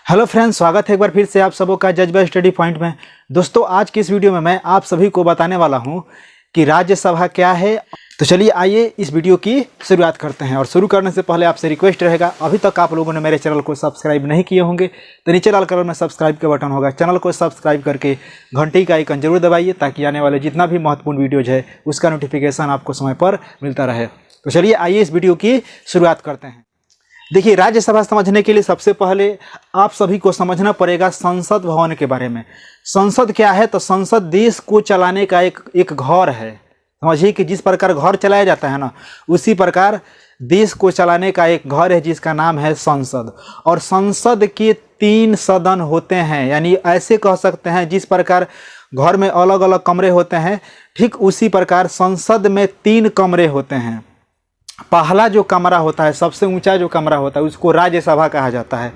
Hello friends, स्वागत है एक बार फिर से आप सबों का जज्बा स्टडी पॉइंट में। दोस्तों, आज की इस वीडियो में मैं आप सभी को बताने वाला हूं कि राज्यसभा क्या है। तो चलिए आइए इस वीडियो की शुरुआत करते हैं। और शुरू करने से पहले आपसे रिक्वेस्ट रहेगा, अभी तक आप लोगों ने मेरे चैनल को सब्सक्राइब नहीं किए होंगे तो नीचे लाल कलर में सब्सक्राइब का बटन होगा, चैनल को सब्सक्राइब करके घंटी का आइकन जरूर दबाइए ताकि आने वाले जितना भी महत्वपूर्ण वीडियोज है उसका नोटिफिकेशन आपको समय पर मिलता रहे। तो चलिए आइए इस वीडियो की शुरुआत करते हैं। देखिए, राज्यसभा समझने के लिए सबसे पहले आप सभी को समझना पड़ेगा संसद भवन के बारे में। संसद क्या है? तो संसद देश को चलाने का एक घर है। समझिए कि जिस प्रकार घर चलाया जाता है ना, उसी प्रकार देश को चलाने का एक घर है जिसका नाम है संसद। और संसद के 3 सदन होते हैं, यानी ऐसे कह सकते हैं जिस प्रकार घर में अलग अलग कमरे होते हैं, ठीक उसी प्रकार संसद में 3 कमरे होते हैं। पहला जो कमरा होता है, सबसे ऊंचा जो कमरा होता है, उसको राज्यसभा कहा जाता है।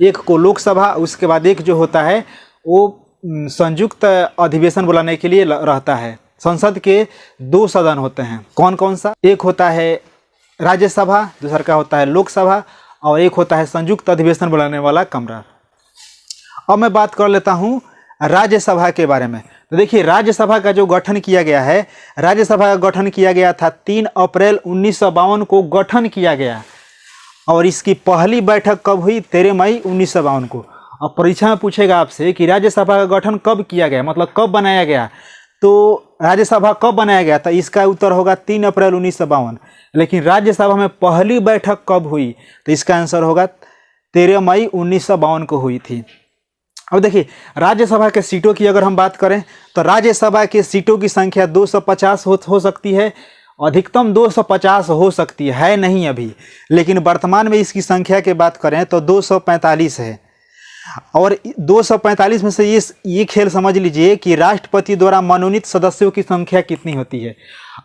एक को लोकसभा, उसके बाद एक जो होता है वो संयुक्त अधिवेशन बुलाने के लिए रहता है। संसद के 2 सदन होते हैं। कौन कौन सा? एक होता है राज्यसभा, दूसरा का होता है लोकसभा, और एक होता है संयुक्त अधिवेशन बुलाने वाला कमरा। अब मैं बात कर लेता हूँ राज्यसभा के बारे में। तो देखिए, राज्यसभा का जो गठन किया गया है, राज्यसभा का गठन किया गया था 3 अप्रैल 1952 को गठन किया गया। और इसकी पहली बैठक कब हुई? 13 मई 1952 को। अब परीक्षा में पूछेगा आपसे कि राज्यसभा का गठन कब किया गया, मतलब कब बनाया गया। तो राज्यसभा कब बनाया गया था, इसका उत्तर होगा 3 अप्रैल 1952। लेकिन राज्यसभा में पहली बैठक कब हुई, तो इसका आंसर होगा 13 मई 1952 को हुई थी। अब देखिए, राज्यसभा के सीटों की अगर हम बात करें तो राज्यसभा के सीटों की संख्या 250 हो सकती है, अधिकतम 250 हो सकती है नहीं अभी, लेकिन वर्तमान में इसकी संख्या की बात करें तो 245 है। और 245 में से ये खेल समझ लीजिए कि राष्ट्रपति द्वारा मनोनीत सदस्यों की संख्या कितनी होती है।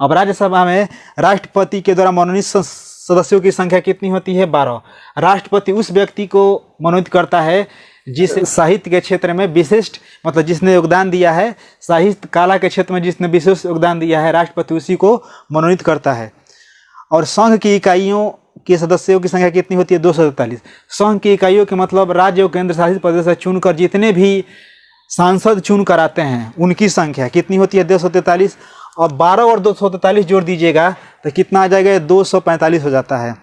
अब राज्यसभा में राष्ट्रपति के द्वारा मनोनीत सदस्यों की संख्या कितनी होती है? 12। राष्ट्रपति उस व्यक्ति को मनोनीत करता है जिस साहित्य के क्षेत्र में विशिष्ट, मतलब जिसने योगदान दिया है, साहित्य कला के क्षेत्र में जिसने विशेष योगदान दिया है, राष्ट्रपति उसी को मनोनीत करता है। और संघ की इकाइयों के सदस्यों की संख्या कितनी होती है? 243। संघ की इकाइयों के मतलब राज्य और केंद्र शासित प्रदेश से चुनकर जितने भी सांसद चुन कर आते हैं उनकी संख्या कितनी होती है? 243। और 12 और 243 जोड़ दीजिएगा तो कितना आ जाएगा? 245 हो जाता है।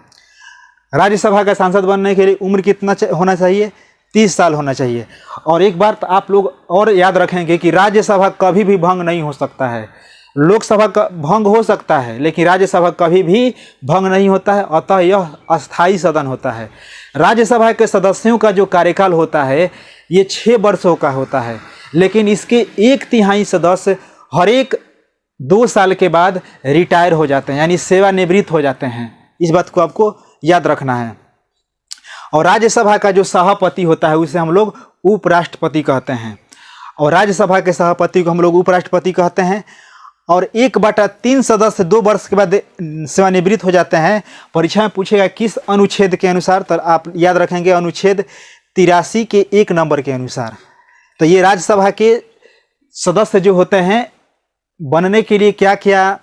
राज्यसभा का सांसद बनने के लिए उम्र कितना होना चाहिए? 30 साल होना चाहिए। और एक बार तो आप लोग और याद रखेंगे कि राज्यसभा कभी भी भंग नहीं हो सकता है। लोकसभा का भंग हो सकता है लेकिन राज्यसभा कभी भी भंग नहीं होता है, अतः यह अस्थायी सदन होता है। राज्यसभा के सदस्यों का जो कार्यकाल होता है ये 6 वर्षों का होता है, लेकिन इसके 1/3 सदस्य हर एक 2 साल के बाद रिटायर हो जाते हैं, यानी सेवानिवृत्त हो जाते हैं। इस बात को आपको याद रखना है। और राज्यसभा का जो सभापति होता है उसे हम लोग उपराष्ट्रपति कहते हैं, और राज्यसभा के सभापति को हम लोग उपराष्ट्रपति कहते हैं। और 1/3 सदस्य 2 वर्ष के बाद सेवानिवृत्त हो जाते हैं। परीक्षा में पूछेगा किस अनुच्छेद के अनुसार, तो आप याद रखेंगे अनुच्छेद 83 के 1 नंबर के अनुसार। तो ये राज्यसभा के सदस्य जो होते हैं बनने के लिए क्या क्या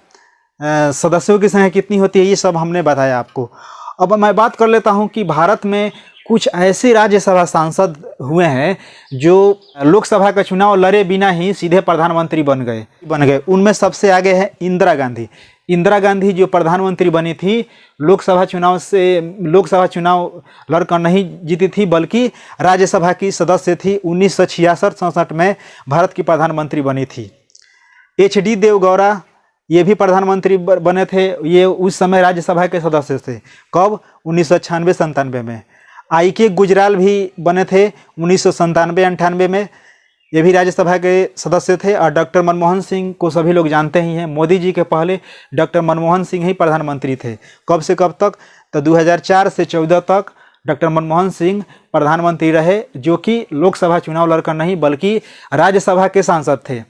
सदस्यों की संख्या कितनी होती है, ये सब हमने बताया आपको। अब मैं बात कर लेता हूं कि भारत में कुछ ऐसे राज्यसभा सांसद हुए हैं जो लोकसभा का चुनाव लड़े बिना ही सीधे प्रधानमंत्री बन गए। उनमें सबसे आगे है इंदिरा गांधी। इंदिरा गांधी जो प्रधानमंत्री बनी थी, लोकसभा चुनाव लड़कर नहीं जीती थी, बल्कि राज्यसभा की सदस्य थी। 1966-67 में भारत की प्रधानमंत्री बनी थी। HD देवगौड़ा ये भी प्रधानमंत्री बने थे, ये उस समय राज्यसभा के सदस्य थे। कब? 1996-97 में। IK गुजराल भी बने थे 1997-98 में, ये भी राज्यसभा के सदस्य थे। और डॉक्टर मनमोहन सिंह को सभी लोग जानते ही हैं। मोदी जी के पहले डॉक्टर मनमोहन सिंह ही प्रधानमंत्री थे। कब से कब तक? तो 2004 से 14 तक डॉक्टर मनमोहन सिंह प्रधानमंत्री रहे, जो कि लोकसभा चुनाव लड़कर नहीं बल्कि राज्यसभा के सांसद थे।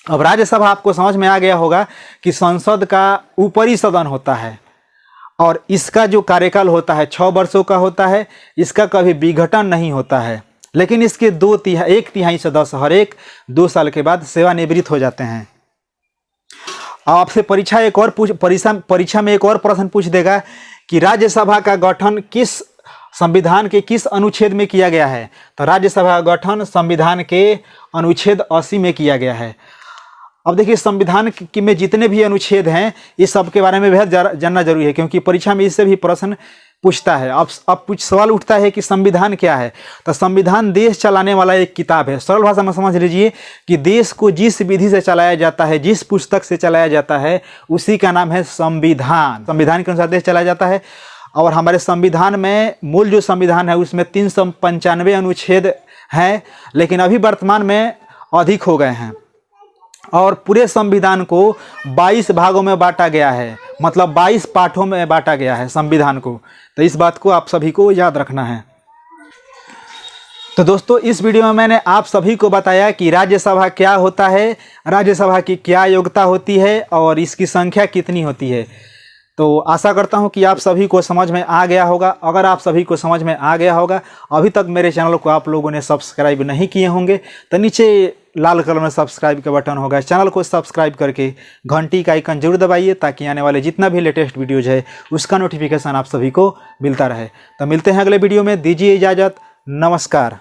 अब राज्यसभा आपको समझ में आ गया होगा कि संसद का ऊपरी सदन होता है और इसका जो कार्यकाल होता है 6 वर्षों का होता है। इसका कभी विघटन नहीं होता है, लेकिन इसके 1/3 सदस्य हर एक 2 साल के बाद सेवानिवृत्त हो जाते हैं। आपसे परीक्षा में एक और प्रश्न पूछ देगा कि राज्यसभा का गठन किस संविधान के किस अनुच्छेद में किया गया है? तो राज्यसभा का गठन संविधान के अनुच्छेद 80 में किया गया है। अब देखिए संविधान में जितने भी अनुच्छेद हैं इस सब के बारे में बेहद जानना जरूरी है, क्योंकि परीक्षा में इससे भी प्रश्न पूछता है। अब कुछ सवाल उठता है कि संविधान क्या है? तो संविधान देश चलाने वाला एक किताब है। सरल भाषा में समझ लीजिए कि देश को जिस विधि से चलाया जाता है, जिस पुस्तक से चलाया जाता है, उसी का नाम है संविधान। संविधान के अनुसार देश चलाया जाता है। और हमारे संविधान में मूल जो संविधान है उसमें 395 अनुच्छेद हैं, लेकिन अभी वर्तमान में अधिक हो गए हैं। और पूरे संविधान को 22 भागों में बांटा गया है, मतलब 22 पाठों में बांटा गया है संविधान को। तो इस बात को आप सभी को याद रखना है। तो दोस्तों इस वीडियो में मैंने आप सभी को बताया कि राज्यसभा क्या होता है, राज्यसभा की क्या योग्यता होती है और इसकी संख्या कितनी होती है। तो आशा करता हूं कि आप सभी को समझ में आ गया होगा। अगर आप सभी को समझ में आ गया होगा, अभी तक मेरे चैनल को आप लोगों ने सब्सक्राइब नहीं किए होंगे, तो नीचे लाल कलर में सब्सक्राइब का बटन होगा, चैनल को सब्सक्राइब करके घंटी का आइकन जरूर दबाइए, ताकि आने वाले जितना भी लेटेस्ट वीडियोज है उसका नोटिफिकेशन आप सभी को मिलता रहे। तो मिलते हैं अगले वीडियो में, दीजिए इजाज़त, नमस्कार।